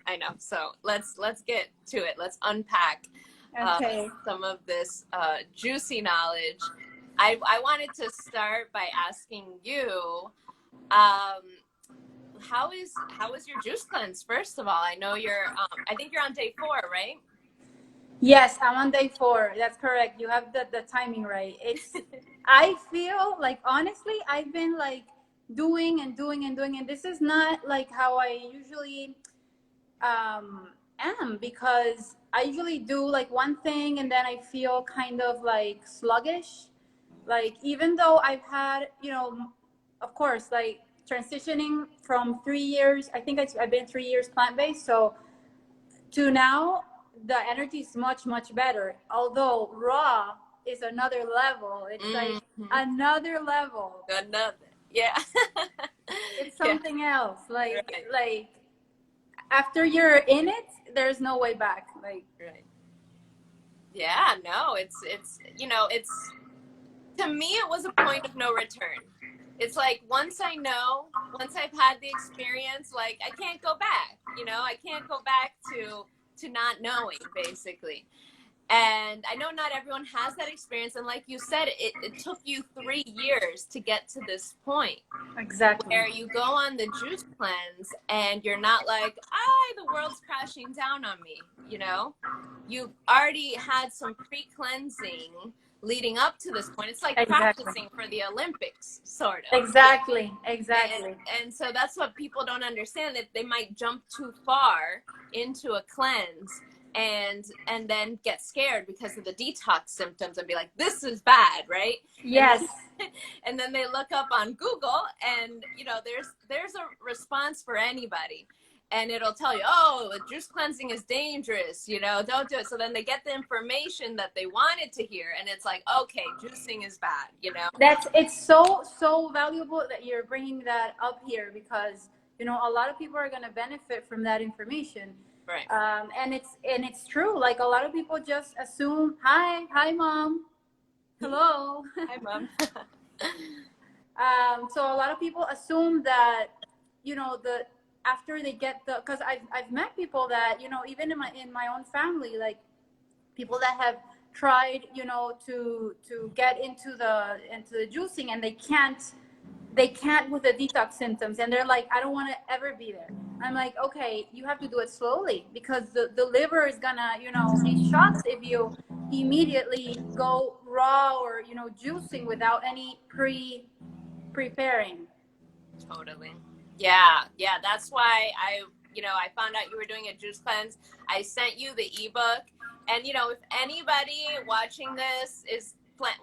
I know. So let's get to it. Let's unpack Okay. some of this juicy knowledge. I wanted to start by asking you, how is your juice cleanse? First of all, I know I think you're on day 4, right? Yes, I'm on day 4. That's correct. You have the timing right. I feel like, honestly, I've been like doing and doing and doing, and this is not like how I usually am, because I usually do like one thing and then I feel kind of like sluggish. Like, even though I've had, of course, like transitioning from 3 years, I think I've been 3 years plant-based. So to now, the energy is much, much better. Although raw is another level. It's like another level. Another, yeah. It's something else. Like, Right. like after you're in it, there's no way back. Like, Right. Yeah, no, it's to me, it was a point of no return. It's like, once I've had the experience, like, I can't go back, I can't go back to not knowing, basically. And I know not everyone has that experience. And like you said, it took you 3 years to get to this point. exactly. Where you go on the juice cleanse and you're not like, the world's crashing down on me, You've already had some pre-cleansing leading up to this point. It's like practicing for the Olympics, sort of. Exactly. And so that's what people don't understand, that they might jump too far into a cleanse and then get scared because of the detox symptoms and be like, this is bad, right? Yes. And then they look up on Google and, there's a response for anybody. And it'll tell you, juice cleansing is dangerous, don't do it. So then they get the information that they wanted to hear. And it's like, okay, juicing is bad, It's so valuable that you're bringing that up here, because, a lot of people are going to benefit from that information. Right. And it's true. Like, a lot of people just assume, hi, mom. Hello. Hi, mom. So a lot of people assume that, after they get because I've met people that, even in my own family, like people that have tried, to get into the juicing, and they can't with the detox symptoms, and they're like, I don't want to ever be there. I'm like, okay, you have to do it slowly, because the liver is gonna, be shocked if you immediately go raw or, juicing without any preparing. Totally. Yeah. That's why I found out you were doing a juice cleanse. I sent you the ebook, and if anybody watching this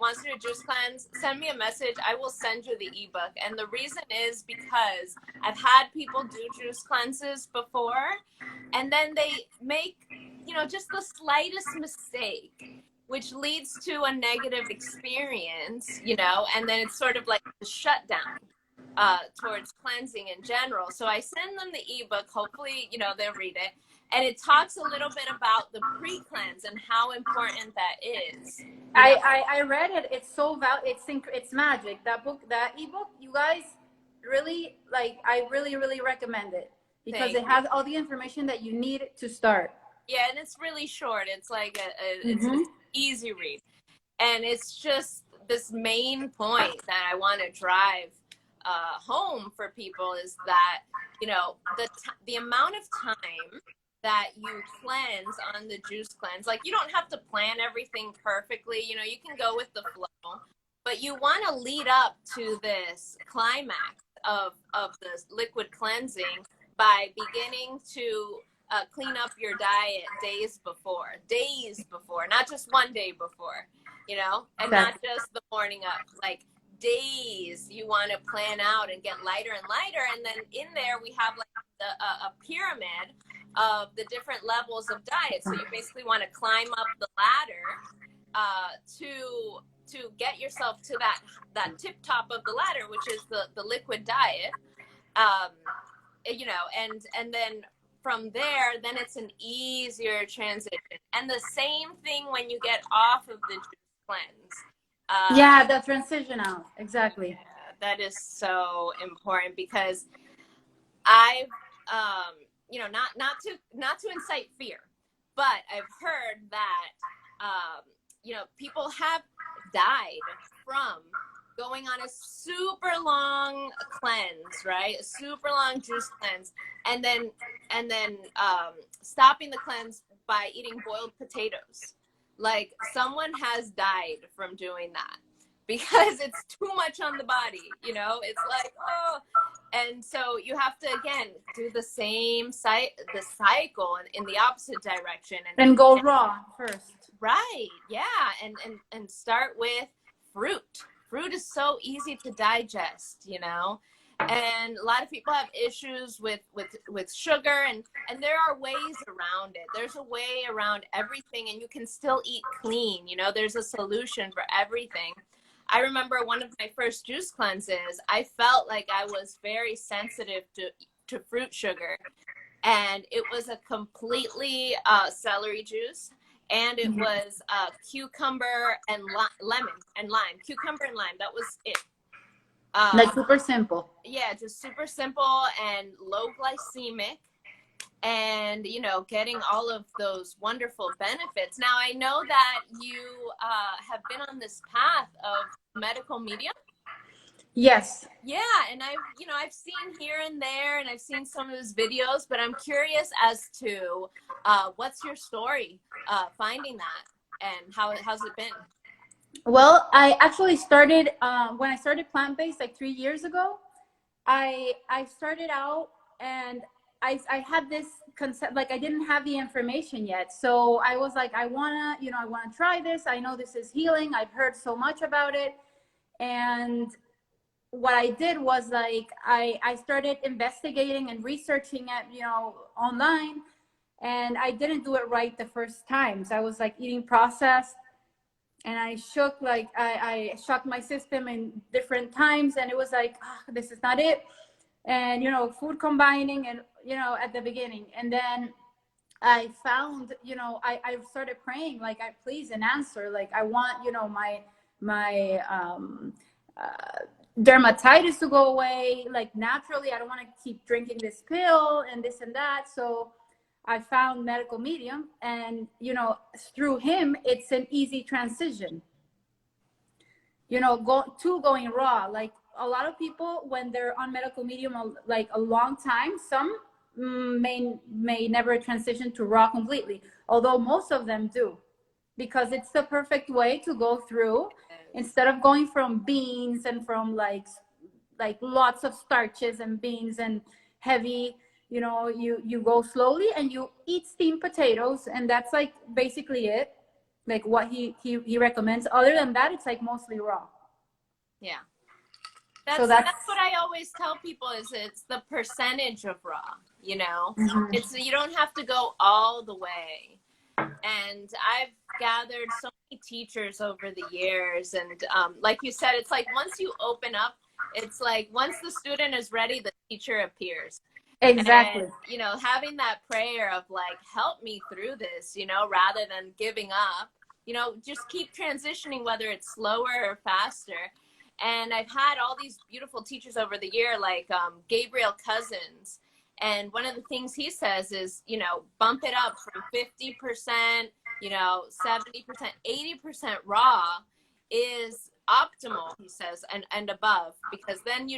wants to do a juice cleanse, send me a message. I will send you the ebook. And the reason is because I've had people do juice cleanses before, and then they make, just the slightest mistake, which leads to a negative experience, and then it's sort of like a shutdown towards cleansing in general. So I send them the ebook. Hopefully, they'll read it. And it talks a little bit about the pre-cleanse and how important that is. I read it. It's so it's magic. That ebook, you guys really, like, I really, really recommend it, because it has all the information that you need to start. Yeah, and it's really short. It's like it's an easy read. And it's just this main point that I want to drive home for people is that, the amount of time that you cleanse on the juice cleanse, like, you don't have to plan everything perfectly, you can go with the flow, but you want to lead up to this climax of this liquid cleansing by beginning to clean up your diet days before, not just one day before, and not just the morning up, like days you want to plan out and get lighter and lighter. And then in there we have like a pyramid of the different levels of diet. So you basically want to climb up the ladder to get yourself to that tip top of the ladder, which is the liquid diet. And then from there, then it's an easier transition. And the same thing when you get off of the juice cleanse. The transition out. Exactly. Yeah, that is so important, because I've not to incite fear, but I've heard that people have died from going on a super long cleanse, right? A super long juice cleanse, and then stopping the cleanse by eating boiled potatoes. Like, someone has died from doing that because it's too much on the body, it's like, oh. And so you have to, again, do the same the cycle in the opposite direction, and go raw first. Right. Yeah. And start with fruit. Fruit is so easy to digest, and a lot of people have issues with sugar, and there are ways around it. There's a way around everything, and you can still eat clean. There's a solution for everything. I remember one of my first juice cleanses, I felt like I was very sensitive to fruit sugar, and it was a completely celery juice, and it was cucumber and lemon and lime. Cucumber and lime, that was it. Like super simple. Yeah, just super simple and low glycemic, and getting all of those wonderful benefits. Now, I know that you have been on this path of medical medium. Yes. Yeah, and I've seen here and there, and I've seen some of his videos, but I'm curious as to what's your story finding that, and how's it been? Well, I actually started when I started plant-based like 3 years ago. I started out, and I had this concept, like I didn't have the information yet. So I was like, I wanna try this. I know this is healing. I've heard so much about it. And what I did was like, I started investigating and researching it, online, and I didn't do it right the first time. So I was like eating processed, and I shook my system in different times, and it was like, this is not it. And, food combining, and, at the beginning. And then I found, I started praying, like, please an answer. Like, I want, my dermatitis to go away, like, naturally. I don't want to keep drinking this pill and this and that. So I found medical medium, and, through him, it's an easy transition, going raw. Like, a lot of people, when they're on medical medium like a long time, some may never transition to raw completely, although most of them do, because it's the perfect way to go through. Instead of going from beans and from like lots of starches and beans and heavy, you go slowly, and you eat steamed potatoes, and that's like basically it, like what he recommends. Other than that, it's like mostly raw. Yeah. That's what I always tell people, is it's the percentage of raw, Mm-hmm. It's, you don't have to go all the way. And I've gathered so many teachers over the years, and like you said, it's like once you open up, it's like once the student is ready, the teacher appears. Exactly. And, having that prayer of like, help me through this, rather than giving up, just keep transitioning, whether it's slower or faster. And I've had all these beautiful teachers over the year, like Gabriel Cousins. And one of the things he says is, bump it up from 50%, 70%, 80% raw is optimal, he says, and above, because then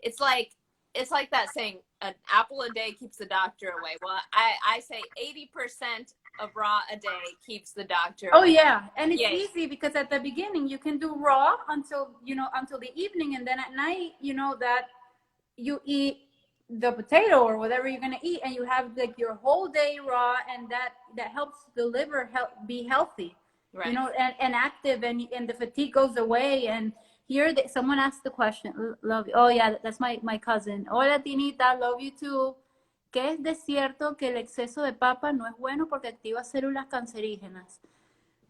it's like that saying, an apple a day keeps the doctor away. Well, I say 80% of raw a day keeps the doctor away. Oh yeah, and it's easy, because at the beginning you can do raw until the evening, and then at night, that you eat the potato or whatever you're gonna eat, and you have like your whole day raw, and that helps the liver be healthy, right. And active, and the fatigue goes away. And here someone asked the question, love you. Oh yeah, that's my cousin. Hola Tinita, love you too. ¿Qué es de cierto que el exceso de papa no es bueno porque activa células cancerígenas?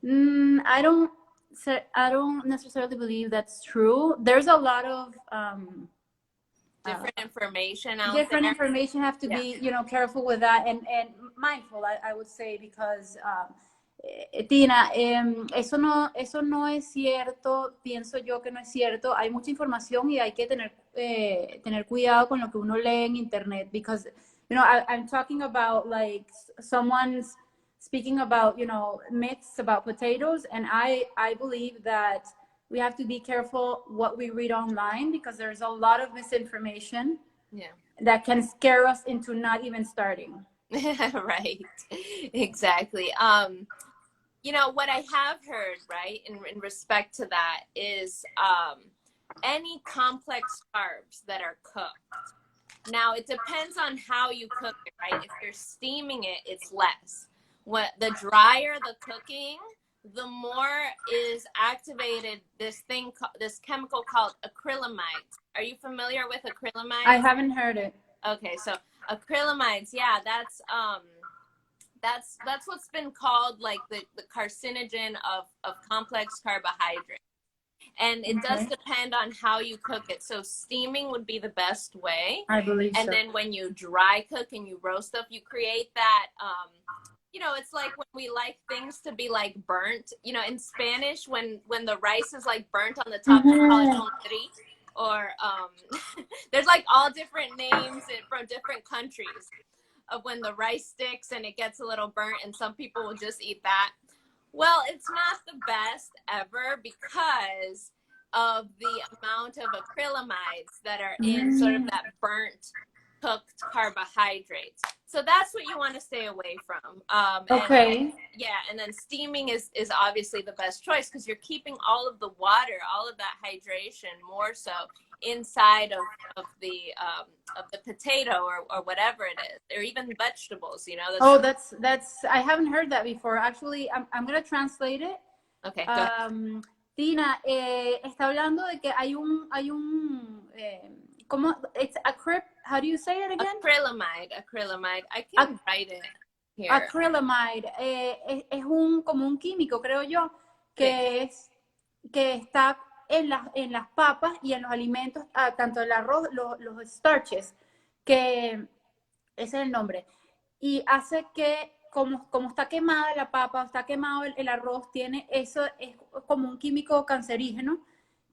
I don't necessarily believe that's true. There's a lot of different information out different there. Information. Have to be careful with that, and mindful, I would say, because Tina, eso no es cierto. Pienso yo que no es cierto. Hay mucha información, y hay que tener cuidado con lo que uno lee en internet, because you know, I'm talking about like someone's speaking about, you know, myths about potatoes, and I believe that we have to be careful what we read online, because there's a lot of misinformation that can scare us into not even starting. Right, exactly. You know, what I have heard, right, in respect to that is any complex carbs that are cooked. Now, it depends on how you cook it, right? If you're steaming it, it's less. The drier the cooking, the more is activated this chemical called acrylamide. Are you familiar with acrylamide? I haven't heard it. Okay, so acrylamides, yeah, that's what's been called like the carcinogen of complex carbohydrates. And it does depend on how you cook it. So steaming would be the best way. I believe so. And then when you dry cook and you roast stuff, you create that, you know, it's like when we like things to be like burnt, you know, in Spanish, when the rice is like burnt on the top, they call it confit. Or there's like all different names from different countries of when the rice sticks and it gets a little burnt, and some people will just eat that. Well, it's not the best ever because of the amount of acrylamides that are in sort of that burnt, cooked carbohydrates. So that's what you want to stay away from. And then steaming is obviously the best choice, because you're keeping all of the water, all of that hydration more so inside of the potato or whatever it is, or even vegetables, you know. That's I haven't heard that before. Actually, I'm going to translate it. Okay, go ahead. Tina, está hablando de que hay un ¿cómo? It's how do you say it again? Acrylamide. I can write it here. Acrylamide es como un químico, creo yo, que está en las papas y en los alimentos, tanto el arroz, los starches, que ese es el nombre, y hace que como está quemada la papa, está quemado el arroz, tiene eso, es como un químico cancerígeno,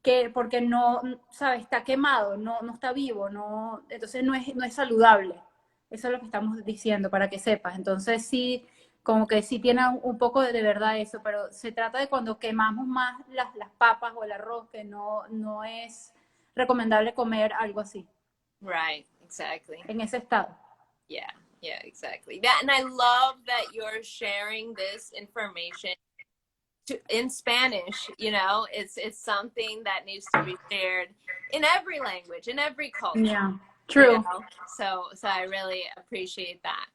que porque no, ¿sabes? Está quemado, no está vivo, entonces no es saludable. Eso es lo que estamos diciendo, para que sepas. Entonces sí, como que sí tiene un poco de verdad eso, pero se trata de cuando quemamos más las papas o el arroz, que no es recomendable comer algo así. Right, exactly. En ese estado. Yeah, exactly. And I love that you're sharing this information in Spanish. You know, it's something that needs to be shared in every language, in every culture. Yeah, true. You know? So I really appreciate that,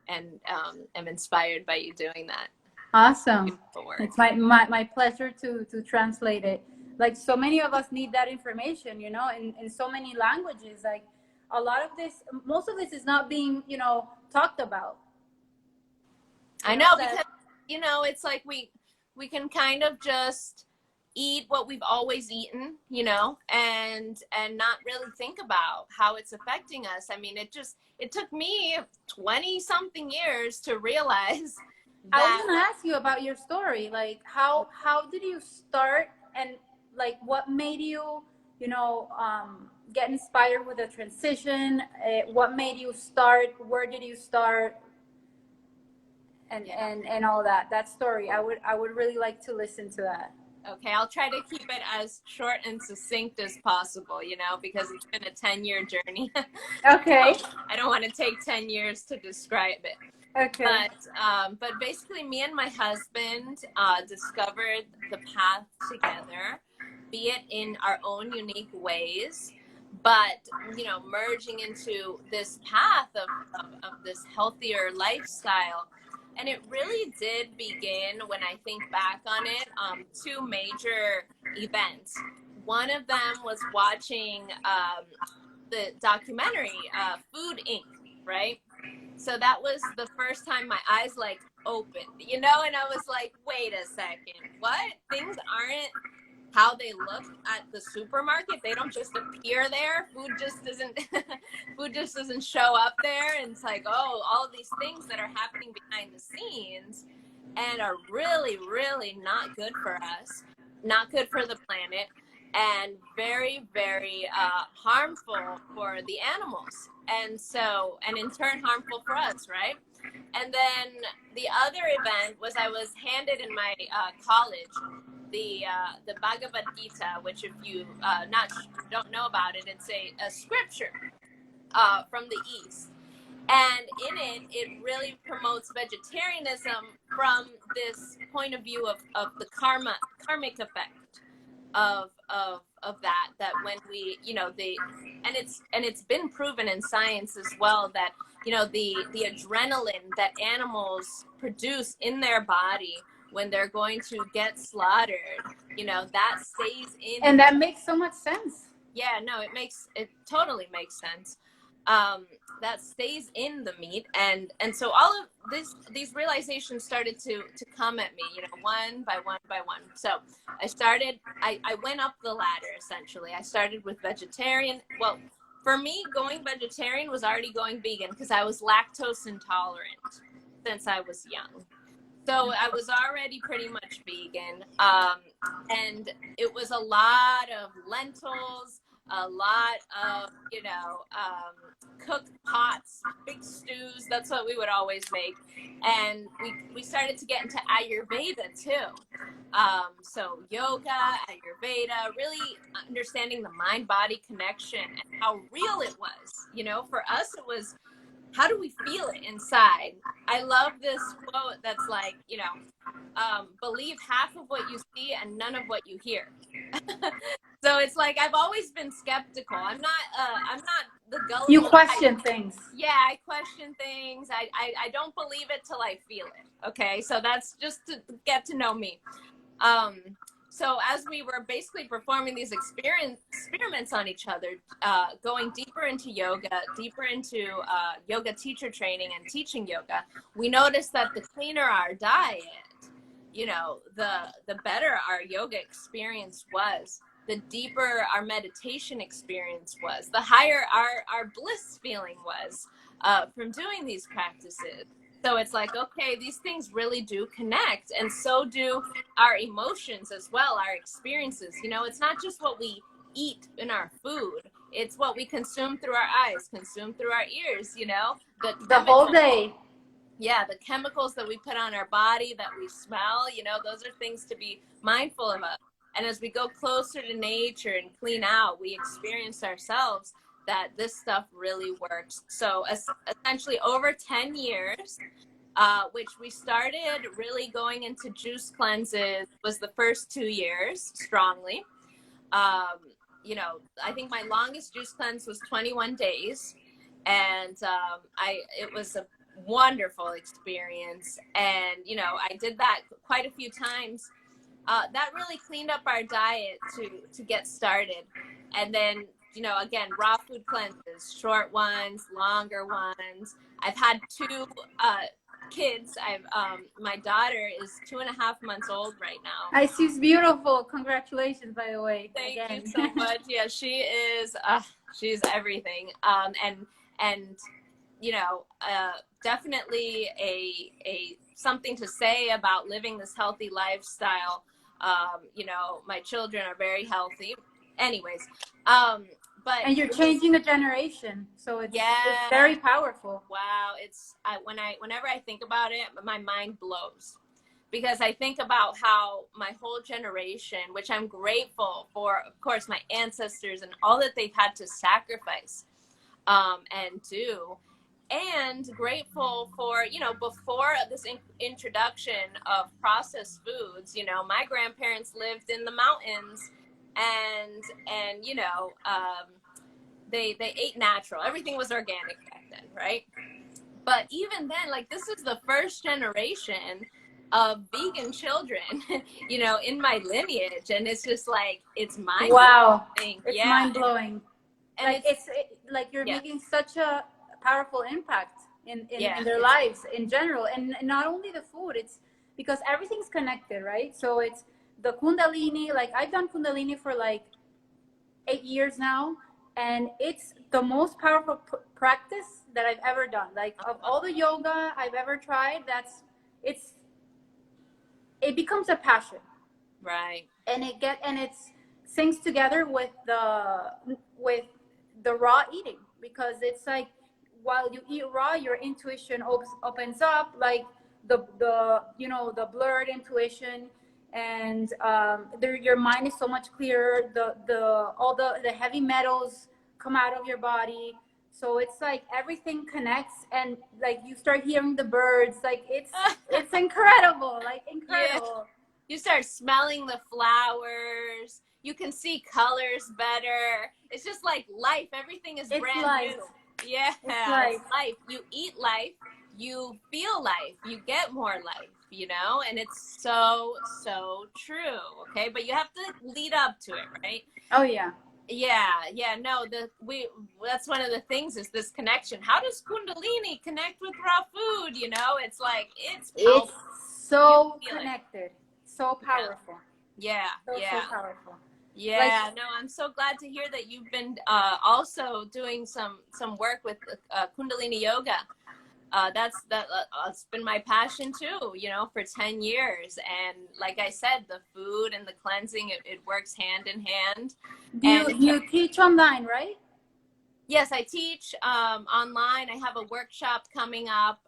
and am inspired by you doing that. Awesome. It's my pleasure to translate it. Like, so many of us need that information, you know, in so many languages. Like, a lot of this, most of this is not being, you know, talked about. I know, because, you know, it's like we can kind of just eat what we've always eaten, you know, and not really think about how it's affecting us. I mean, it took me 20 something years to realize that. I was going to ask you about your story. Like, how did you start, and like what made you, you know, get inspired with the transition? What made you start? Where did you start? And all that story. I would really like to listen to that. Okay, I'll try to keep it as short and succinct as possible, you know, because it's been a 10-year journey. Okay. I don't want to take 10 years to describe it. Okay. But basically, me and my husband discovered the path together, be it in our own unique ways, but, you know, merging into this path of this healthier lifestyle. And it really did begin, when I think back on it, two major events. One of them was watching the documentary Food Inc., right? So that was the first time my eyes like opened, you know, and I was like, wait a second, what? Things aren't how they look at the supermarket. They don't just appear there. Food just doesn't show up there. And it's like, oh, all of these things that are happening behind the scenes and are really, really not good for us, not good for the planet. and very, very harmful for the animals. And so, and in turn, harmful for us, right? And then the other event was I was handed in my college the Bhagavad Gita, which if you don't know about it, it's a scripture from the East. And in it, it really promotes vegetarianism from this point of view of the karmic effect of that when we, you know, and it's been proven in science as well that, you know, the adrenaline that animals produce in their body when they're going to get slaughtered, you know, that stays in. And that makes so much sense. Yeah, no, it totally makes sense. That stays in the meat, and so all of these realizations started to come at me, you know, one by one by one. So I went up the ladder. Essentially, I started with vegetarian. Well, for me, going vegetarian was already going vegan because I was lactose intolerant since I was young. So I was already pretty much vegan, and it was a lot of lentils, a lot of, you know, cooked pots, big stews. That's what we would always make. And we started to get into Ayurveda too. So yoga, Ayurveda, really understanding the mind-body connection and how real it was. You know, for us, it was, how do we feel it inside? I love this quote that's like, you know, believe half of what you see and none of what you hear. So it's like, I've always been skeptical. I'm not the gullible. You question things. Yeah, I question things. I don't believe it till I feel it. Okay, so that's just to get to know me. So as we were basically performing these experiments on each other, going deeper into yoga, deeper into yoga teacher training and teaching yoga, we noticed that the cleaner our diet, you know, the better our yoga experience was, the deeper our meditation experience was, the higher our bliss feeling was from doing these practices. So it's like, okay, these things really do connect, and so do our emotions as well, our experiences. You know, it's not just what we eat in our food, it's what we consume through our eyes, consume through our ears, you know, the whole day. Yeah, the chemicals that we put on our body, that we smell, you know, those are things to be mindful of. And as we go closer to nature and clean out, we experience ourselves that this stuff really works. So essentially over 10 years, which we started really going into juice cleanses was the first 2 years strongly. You know, I think my longest juice cleanse was 21 days. And it was a wonderful experience. And, you know, I did that quite a few times. That really cleaned up our diet to get started. And then, you know, again, raw food cleanses, short ones, longer ones. I've had 2 kids. My daughter is 2.5 months old right now. She's beautiful. Congratulations, by the way. Thank you so much. Yeah, she is. She's everything. And you know, definitely a something to say about living this healthy lifestyle. You know, my children are very healthy. Anyways, but and you're changing a generation, so it's very powerful. Wow, whenever I think about it, my mind blows, because I think about how my whole generation, which I'm grateful for, of course, my ancestors and all that they've had to sacrifice and do. And grateful for, you know, before this introduction of processed foods, you know, my grandparents lived in the mountains, and you know, they ate natural. Everything was organic back then, right? But even then, like, this is the first generation of vegan children, you know, in my lineage, and it's just like, it's mind-blowing. Wow, it's mind-blowing. And like it's like you're making such a powerful impact in their lives in general, and not only the food, it's because everything's connected, right? So it's the Kundalini. Like, I've done Kundalini for like 8 years now, and it's the most powerful practice that I've ever done. Like, of all the yoga I've ever tried, it becomes a passion, right? And it's syncs together with the raw eating, because it's like while you eat raw, your intuition opens up, like the you know, the blurred intuition, and your mind is so much clearer. The all the heavy metals come out of your body. So it's like everything connects, and like you start hearing the birds. Like it's incredible, like incredible. Yeah. You start smelling the flowers. You can see colors better. It's just like life. Everything is brand new. Yeah, it's life. You eat life. You feel life. You get more life, you know? And it's so, so true, okay? But you have to lead up to it, right? Oh, yeah. Yeah, no, that's one of the things, is this connection. How does Kundalini connect with raw food? You know, it's like, it's so connected, so powerful. Yeah. So powerful. Yeah, like, no, I'm so glad to hear that you've been also doing some work with Kundalini yoga. That's been my passion too, you know, for 10 years. And like I said, the food and the cleansing, it works hand in hand. You teach online, right? Yes, I teach online. I have a workshop coming up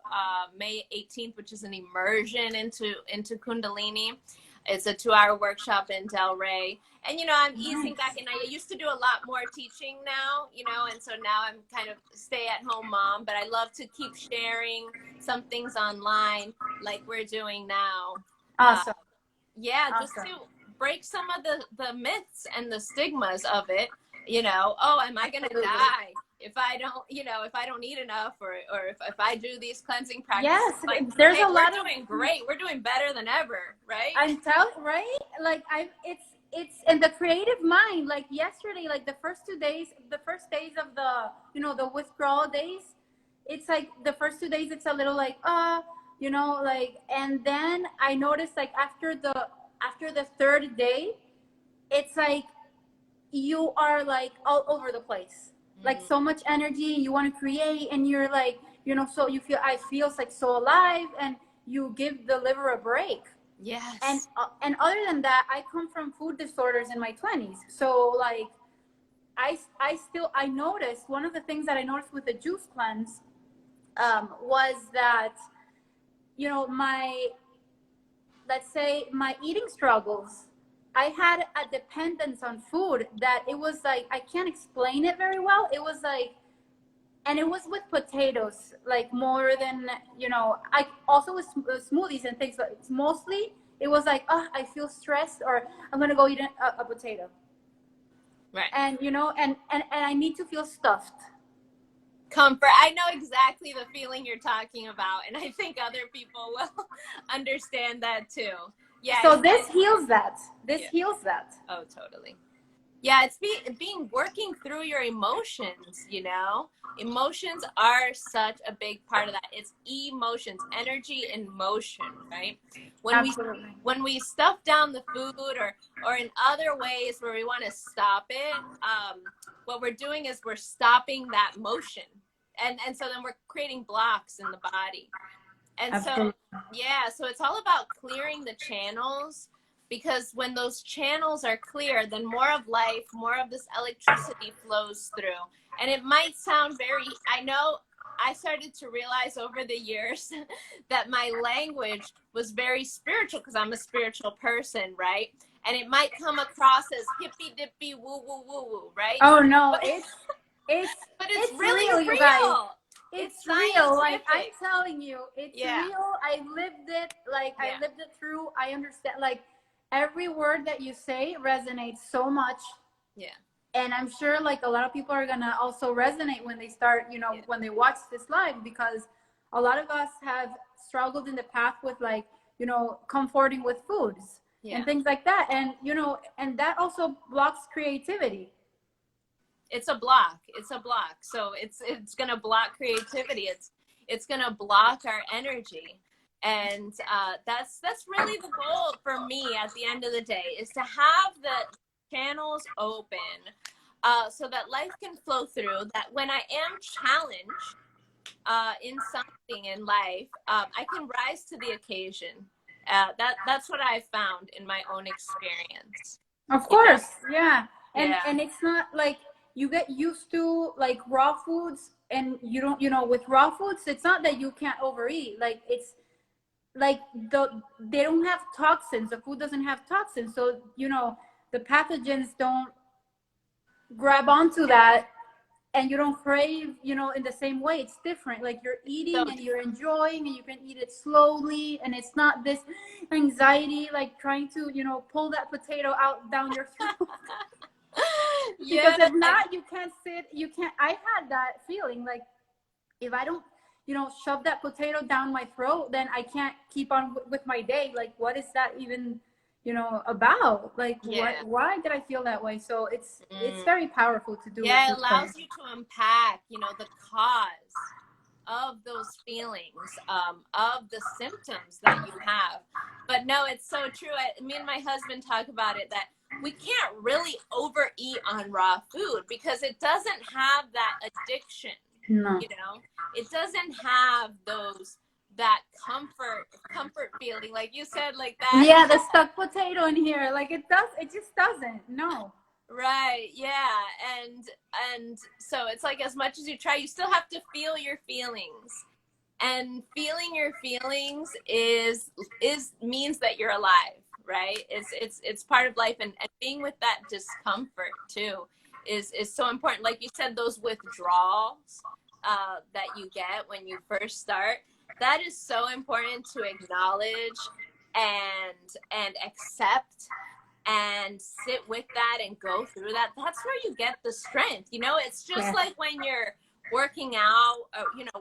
May 18th, which is an immersion into Kundalini. It's a 2-hour workshop in Delray. And, you know, I'm easing back, and I used to do a lot more teaching now, you know, and so now I'm kind of stay-at-home mom, but I love to keep sharing some things online like we're doing now. Awesome. Just to break some of the myths and the stigmas of it, you know. Oh, am I going to die if I don't, you know, if I don't eat enough, or if I do these cleansing practices? Yes, like, there's a lot of doing great. We're doing better than ever, right? I'm telling, right? Like it's in the creative mind. Like yesterday, like the first days of the, you know, the withdrawal days, it's like the first 2 days, it's a little like, you know, like, and then I noticed, like, after the third day, it's like you are like all over the place, like so much energy, you want to create, and you're like, you know, so I feel like so alive, and you give the liver a break. Yes. And other than that, I come from food disorders in my 20s, so like I noticed, one of the things that I noticed with the juice cleanse was that, you know, let's say my eating struggles, I had a dependence on food that it was like, I can't explain it very well. It was like, and it was with potatoes, like more than, you know, I also with smoothies and things, but it's mostly, it was like, I feel stressed, or I'm going to go eat a potato. Right. And, you know, and I need to feel stuffed. Comfort. I know exactly the feeling you're talking about, and I think other people will understand that too. Yeah. So this heals that. Heals that. Oh, totally. Yeah, it's working through your emotions, you know. Emotions are such a big part of that. It's emotions, energy in motion, right? When we stuff down the food, or in other ways where we want to stop it, what we're doing is we're stopping that motion. And so then we're creating blocks in the body. And Absolutely. So it's all about clearing the channels, because when those channels are clear, then more of life, more of this electricity flows through. And it might sound I know I started to realize over the years that my language was very spiritual, because I'm a spiritual person, right? And it might come across as hippy dippy woo woo woo woo, right? Oh no, but it's really real. Guys. It's real. Like, I'm telling you, it's real. I lived it. Like, I lived it through. I understand. Like, every word that you say resonates so much. Yeah. And I'm sure, like, a lot of people are gonna also resonate when they start, you know, when they watch this live, because a lot of us have struggled in the path with, like, you know, comforting with foods and things like that. And, you know, and that also blocks creativity. It's a block. So it's going to block creativity. It's going to block our energy. And that's really the goal for me at the end of the day, is to have the channels open so that life can flow through, that when I am challenged in something in life, I can rise to the occasion. That's what I've found in my own experience. Of you know? course, yeah. Yeah. And it's not like you get used to like raw foods, and you don't, with raw foods, it's not that you can't overeat. Like it's like they don't have toxins. The food doesn't have toxins, so the pathogens don't grab onto that, and you don't crave, in the same way. It's different. Like you're So eating and you're enjoying, and you can eat it slowly, and it's not this anxiety like trying to, pull that potato out down your throat. yeah. Because if not, you can't. I had that feeling like if I don't, shove that potato down my throat, then I can't keep on with my day. Like, what is that even, about? Like, Yeah. why did I feel that way? So it's Mm. very powerful to do with Yeah, it food cleanse. allows you to unpack, the cause of those feelings, of the symptoms that you have. But no, it's so true. Me and my husband talk about it, that we can't really overeat on raw food because it doesn't have that addiction. No. It doesn't have that comfort feeling, like you said, like that. Yeah, the stuck potato in here, like it just doesn't. No. Right, yeah. And so it's like, as much as you try, you still have to feel your feelings. And feeling your feelings is means that you're alive, right? It's part of life, and being with that discomfort too is so important. Like you said, those withdrawals that you get when you first start, that is so important to acknowledge and accept and sit with that and go through that. That's where you get the strength. It's just like when you're working out,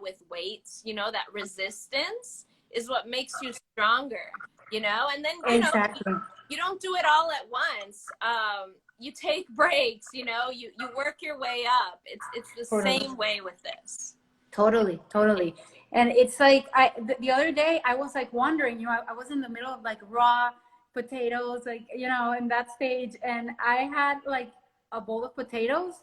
with weights, that resistance is what makes you stronger, and then, Exactly. you don't do it all at once. You take breaks, you work your way up. It's the Totally. same way with this. Totally. And it's like the other day I was like wondering, I was in the middle of like raw potatoes, like, in that stage, and I had like a bowl of potatoes,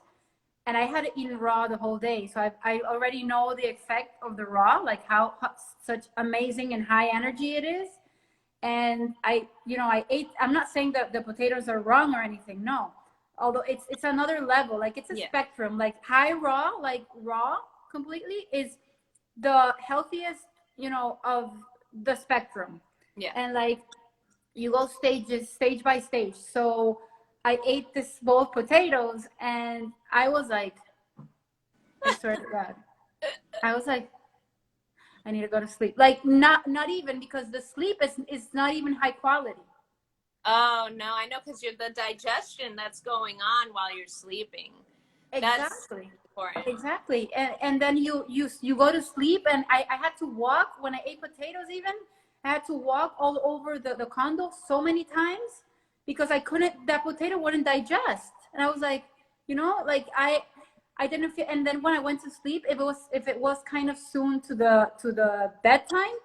and I had eaten raw the whole day. So I already know the effect of the raw, like how such amazing and high energy it is. And I ate. I'm not saying that the potatoes are wrong or anything. No, although it's another level. Like it's a spectrum. Like high raw, like raw completely is the healthiest, of the spectrum. Yeah. And like you go stage by stage. So I ate this bowl of potatoes, and I was like, I swear to God, I was like, I need to go to sleep. Like not even, because the sleep is not even high quality. Oh no, I know, because you're the digestion that's going on while you're sleeping. Exactly. That's important. Exactly. And then you go to sleep, and I had to walk when I ate potatoes. Even I had to walk all over the condo so many times because that potato wouldn't digest. And I was like, like I didn't feel. And then when I went to sleep, if it was kind of soon to the bedtime,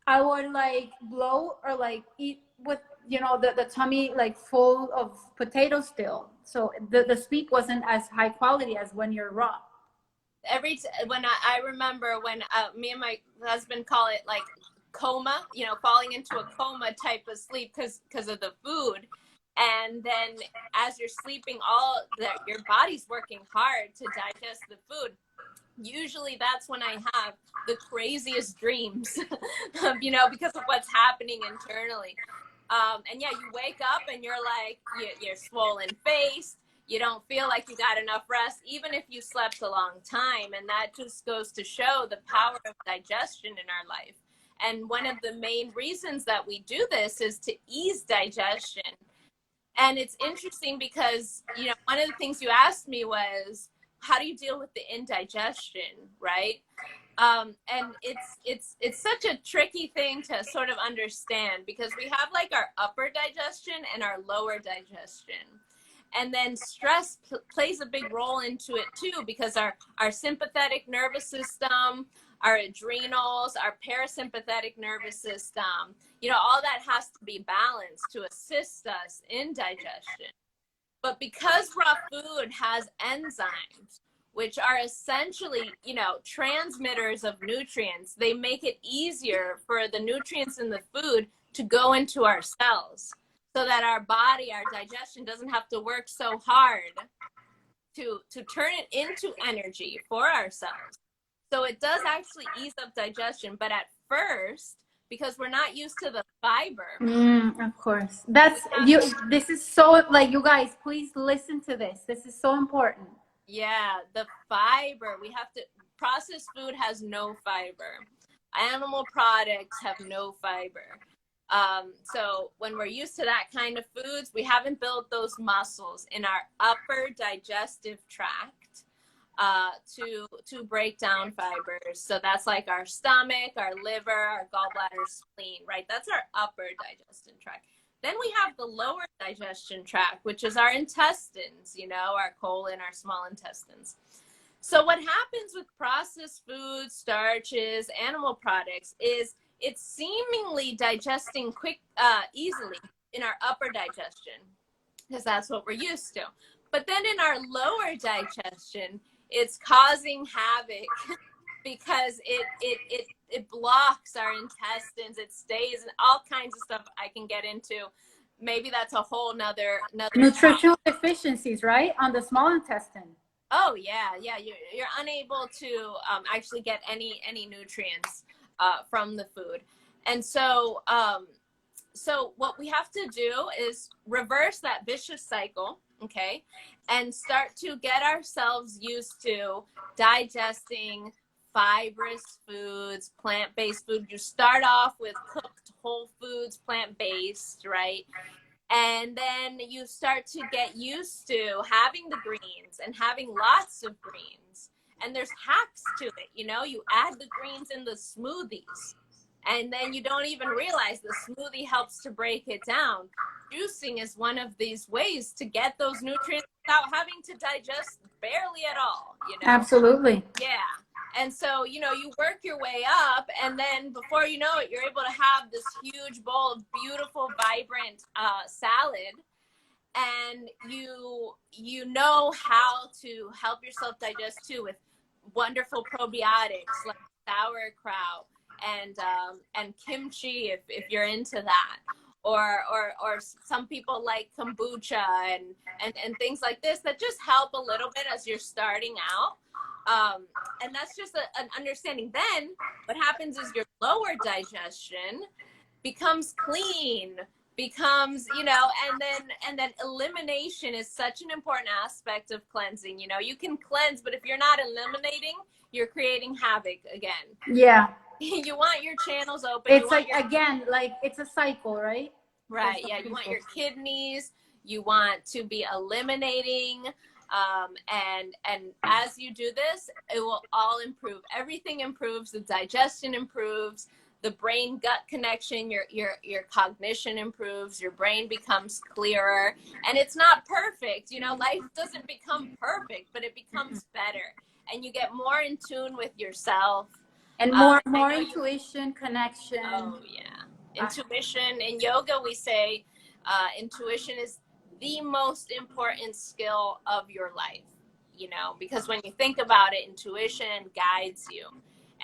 I would like blow or like eat with, the tummy like full of potatoes still. So the sleep wasn't as high quality as when you're raw. When I remember when me and my husband call it like coma, falling into a coma type of sleep because of the food. And then as you're sleeping, your body's working hard to digest the food. Usually that's when I have the craziest dreams, because of what's happening internally. And yeah, you wake up and you're like, you're swollen faced. You don't feel like you got enough rest, even if you slept a long time. And that just goes to show the power of digestion in our life. And one of the main reasons that we do this is to ease digestion. And it's interesting because, one of the things you asked me was, how do you deal with the indigestion, right? And it's such a tricky thing to sort of understand, because we have like our upper digestion and our lower digestion. And then stress plays a big role into it too, because our sympathetic nervous system, our adrenals, our parasympathetic nervous system, all that has to be balanced to assist us in digestion. But because raw food has enzymes, which are essentially, transmitters of nutrients, they make it easier for the nutrients in the food to go into our cells. so that our body, our digestion doesn't have to work so hard to turn it into energy for ourselves. So it does actually ease up digestion, but at first, because we're not used to the fiber. Of course. That's you. This is so, like, you guys, please listen to this. This is so important. Yeah, the fiber. We have to, processed food has no fiber. Animal products have no fiber. So when we're used to that kind of foods, we haven't built those muscles in our upper digestive tract to break down fibers. So that's like our stomach, our liver, our gallbladder, spleen, right? That's our upper digestion tract. Then we have the lower digestion tract, which is our intestines, you know, our colon, our small intestines. So what happens with processed foods, starches, animal products is it's seemingly digesting easily in our upper digestion, because that's what we're used to. But then in our lower digestion, it's causing havoc because it blocks our intestines, it stays, and all kinds of stuff I can get into. Maybe that's a whole nother nutritional deficiencies, right, on the small intestine. Oh yeah, you're unable to actually get any nutrients from the food. And so so what we have to do is reverse that vicious cycle, okay, and start to get ourselves used to digesting fibrous foods, plant-based food. You start off with cooked whole foods, plant-based, right? And then you start to get used to having the greens and having lots of greens. And there's hacks to it, you know, you add the greens in the smoothies, and then you don't even realize the smoothie helps to break it down. Juicing is one of these ways to get those nutrients without having to digest barely at all, you know? Absolutely. Yeah. And so, you know, you work your way up, and then before you know it, you're able to have this huge bowl of beautiful, vibrant salad. And you know how to help yourself digest too, with wonderful probiotics like sauerkraut and kimchi if you're into that. Or some people like kombucha and things like this that just help a little bit as you're starting out. And that's just an understanding. Then what happens is your lower digestion becomes clean, becomes, you know, and then elimination is such an important aspect of cleansing. You know, you can cleanse, but if you're not eliminating, you're creating havoc again. Yeah. You want your channels open. It's like, again, like it's a cycle, right? Right. Yeah. You want your kidneys, you want to be eliminating. And as you do this, it will all improve. Everything improves. The digestion improves. The brain gut connection, your cognition improves. Your brain becomes clearer. And it's not perfect. You know, life doesn't become perfect, but it becomes better. And you get more in tune with yourself. And more intuition, connection. Oh, yeah. Intuition. In yoga, we say intuition is the most important skill of your life, you know, because when you think about it, intuition guides you.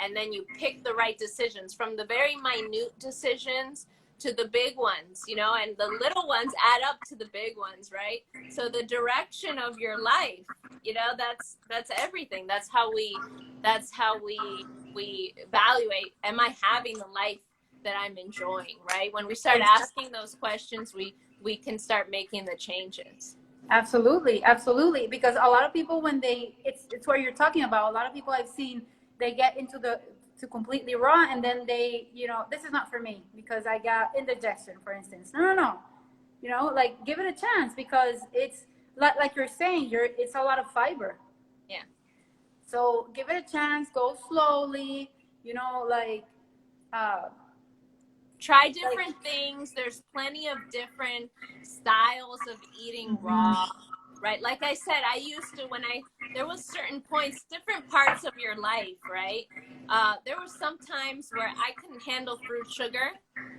And then you pick the right decisions, from the very minute decisions to the big ones, you know, and the little ones add up to the big ones, right? So the direction of your life, you know, that's everything. That's how we evaluate, am I having the life that I'm enjoying, right? When we start asking those questions, we can start making the changes. Absolutely. Because a lot of people, when it's what you're talking about. A lot of people I've seen, they get into to completely raw, and then they, you know, this is not for me because I got indigestion, for instance. No. You know, like, give it a chance, because it's like you're saying, it's a lot of fiber. Yeah. So give it a chance, go slowly, you know, like, try different things. There's plenty of different styles of eating raw, right? Like I said, I used to, there was certain points, different parts of your life, right? There were some times where I couldn't handle fruit sugar,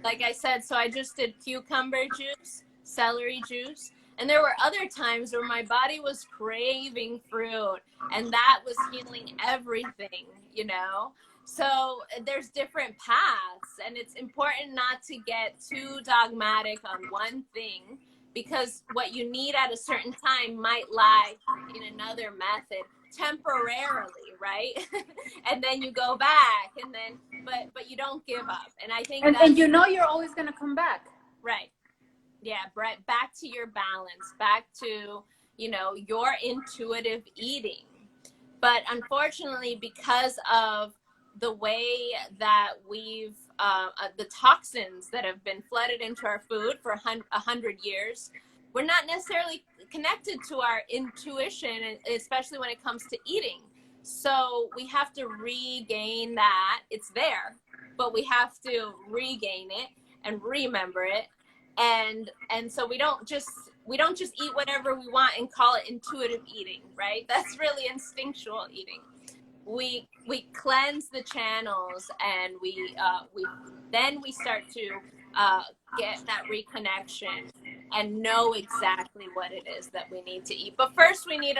like I said, so I just did cucumber juice, celery juice. And there were other times where my body was craving fruit, and that was healing everything, you know? So there's different paths, and it's important not to get too dogmatic on one thing, because what you need at a certain time might lie in another method temporarily, right? And then you go back, and then but you don't give up. And I think and you know you're always going to come back. Right. Yeah, right. Back to your balance, back to, you know, your intuitive eating. But unfortunately, because of the way that we've the toxins that have been flooded into our food for 100 years, we're not necessarily connected to our intuition, especially when it comes to eating. So we have to regain that. It's there, but we have to regain it and remember it. And so we don't just eat whatever we want and call it intuitive eating, right? That's really instinctual eating. We cleanse the channels, and we start to get that reconnection and know exactly what it is that we need to eat. But first, we need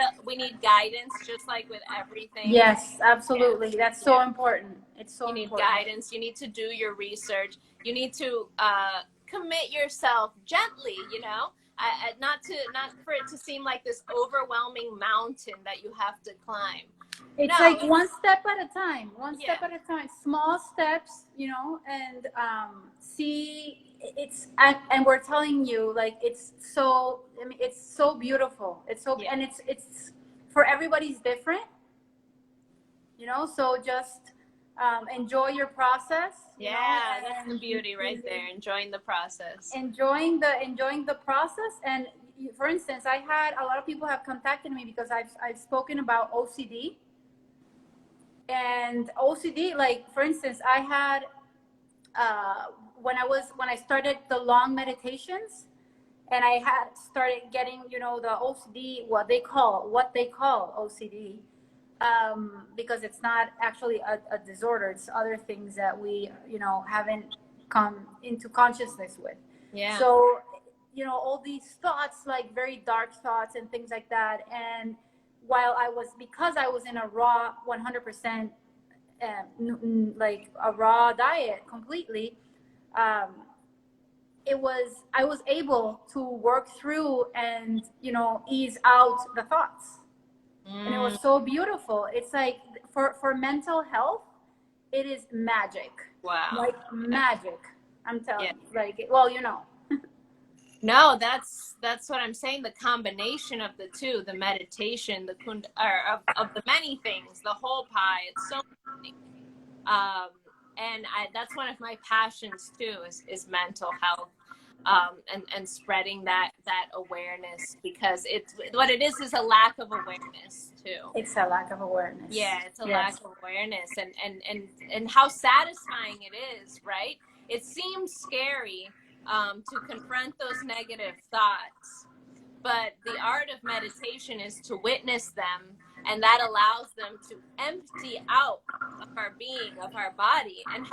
guidance, just like with everything. Yes, absolutely. Yeah. That's so important. It's so important. You need guidance. You need to do your research. You need to commit yourself gently, you know, not for it to seem like this overwhelming mountain that you have to climb. It's like one step at a time, step at a time, small steps, you know, and see, and we're telling you, like, it's so, I mean, it's so beautiful. It's so, and it's for everybody's different, you know, so just enjoy your process. That's the beauty right there. Enjoying the process. Enjoying the process. And for instance, I had a lot of people have contacted me because I've spoken about OCD. And OCD, like, for instance, I had when I started the long meditations, and I had started getting, you know, the OCD, what they call OCD. Because it's not actually a disorder. It's other things that we, you know, haven't come into consciousness with. Yeah. So, you know, all these thoughts, like very dark thoughts and things like that. And because I was in a raw 100%, like a raw diet completely, I was able to work through and, you know, ease out the thoughts. And it was so beautiful. It's like for mental health, it is magic. Wow. Like magic. I'm telling you. Like, well, you know. No, that's what I'm saying. The combination of the two, the meditation, the of the many things, the whole pie. It's so many. And that's one of my passions too, is mental health. And spreading that awareness, because it's what it is a lack of awareness too. It's a lack of awareness. Yeah, it's a lack of awareness, and how satisfying it is, right? It seems scary to confront those negative thoughts, but the art of meditation is to witness them, and that allows them to empty out of our being, of our body, and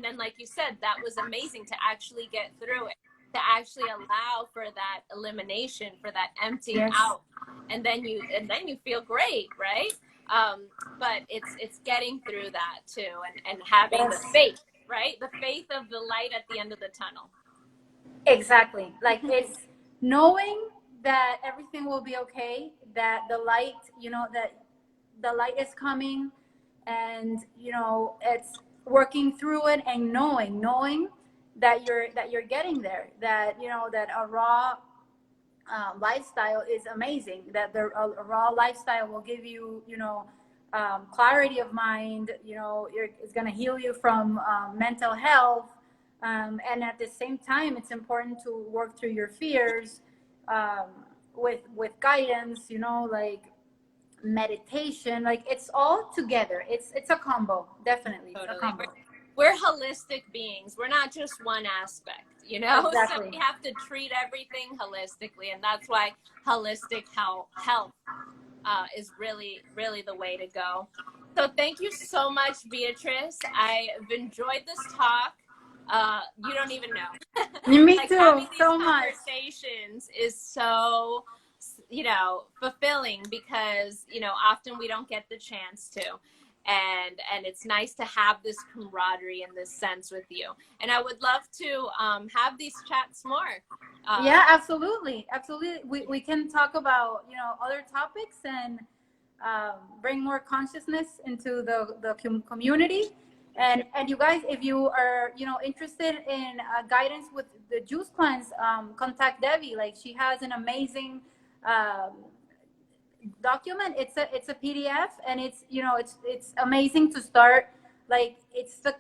then, like you said, that was amazing to actually get through it, to actually allow for that elimination, for that emptying out, and then you feel great, right? But it's getting through that too, and having the faith, right? The faith of the light at the end of the tunnel. Exactly. Like, it's knowing that everything will be okay, that the light, you know, that the light is coming, and, you know, it's working through it, and knowing that you're getting there, that, you know, that a raw lifestyle is amazing, that a raw lifestyle will give you, you know, clarity of mind, you know, it's going to heal you from mental health, and at the same time, it's important to work through your fears with guidance, you know, like meditation, like it's all together. It's a combo, definitely. Totally. It's a combo. We're holistic beings. We're not just one aspect, you know? Exactly. So we have to treat everything holistically, and that's why holistic health is really, really the way to go. So thank you so much, Beatriz. I've enjoyed this talk. You don't even know. Me like, too. having these so much. Conversations is so, you know, fulfilling, because, you know, often we don't get the chance to. and it's nice to have this camaraderie in this sense with you. And I would love to have these chats more. Yeah, absolutely. We can talk about, you know, other topics and bring more consciousness into the community. And you guys, if you are, you know, interested in guidance with the juice cleanse, contact Debbie. Like, she has an amazing document. It's a PDF, and it's, you know, it's amazing to start. Like, it's the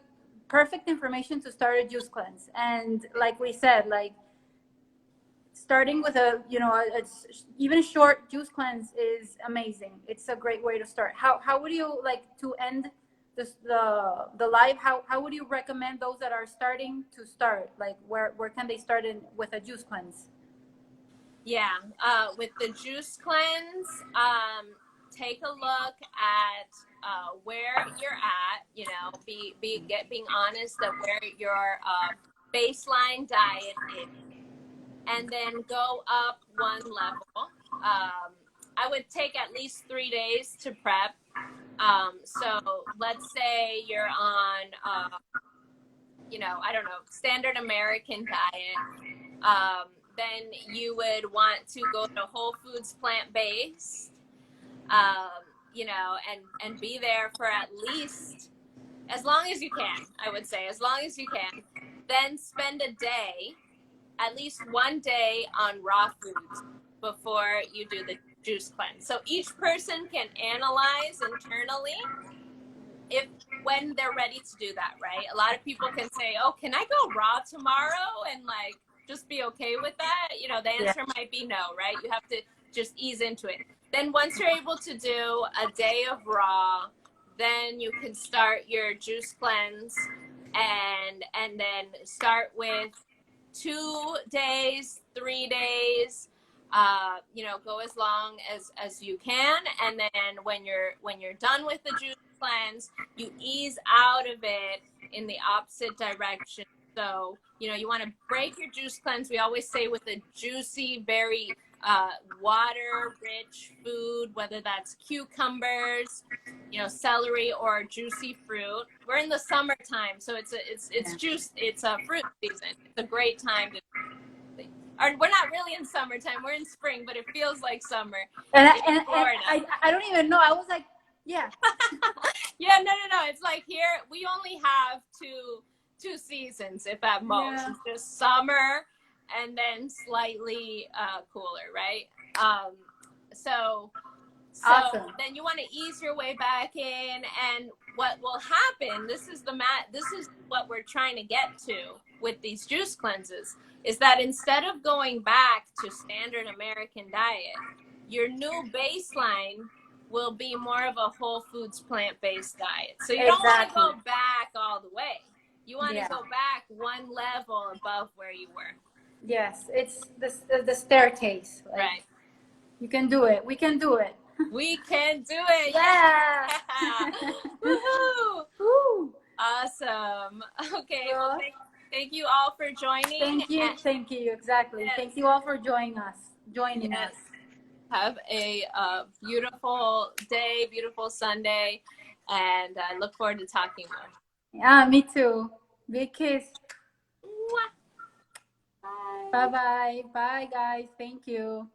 perfect information to start a juice cleanse. And like we said, like, starting with a, you know, even short juice cleanse is amazing. It's a great way to start. How would you like to end this, the live? How would you recommend those that are starting to start? Like, where can they start in with a juice cleanse? Yeah, with the juice cleanse, take a look at where you're at. You know, being honest of where your baseline diet is, and then go up one level. I would take at least 3 days to prep. So let's say you're on, you know, I don't know, standard American diet. Then you would want to go to whole foods, plant-based, you know, and be there for at least as long as you can. I would say as long as you can. Then spend a day, at least 1 day, on raw foods before you do the juice cleanse. So each person can analyze internally when they're ready to do that, right? A lot of people can say, oh, can I go raw tomorrow and like just be okay with that? You know, the answer might be no, right? You have to just ease into it. Then once you're able to do a day of raw, then you can start your juice cleanse, and then start with 2 days, 3 days, you know, go as long as you can. And then when you're done with the juice cleanse, you ease out of it in the opposite direction. So, you know, you want to break your juice cleanse. We always say with a juicy, very water-rich food, whether that's cucumbers, you know, celery, or juicy fruit. We're in the summertime, so it's juice. It's a fruit season. It's a great time to. Or we're not really in summertime. We're in spring, but it feels like summer. And I don't even know. I was like, yeah. Yeah, no. It's like here we only have two seasons, if at most. Yeah. It's just summer and then slightly cooler, right? So Awesome. then you want to ease your way back in, and what will happen, this is what we're trying to get to with these juice cleanses, is that instead of going back to standard American diet, your new baseline will be more of a whole foods, plant-based diet. So you don't want to go back all the way. You want to go back one level above where you were. Yes, it's the staircase. Like, right. You can do it. We can do it. We can do it. Yeah. Woohoo! Woo. Awesome. Okay. Well, thank you all for joining. Thank you. Exactly. Yes. Thank you all for joining us. Have a beautiful day, beautiful Sunday, and I look forward to talking more. Yeah, me too. Big kiss. Bye. Bye, guys. Thank you.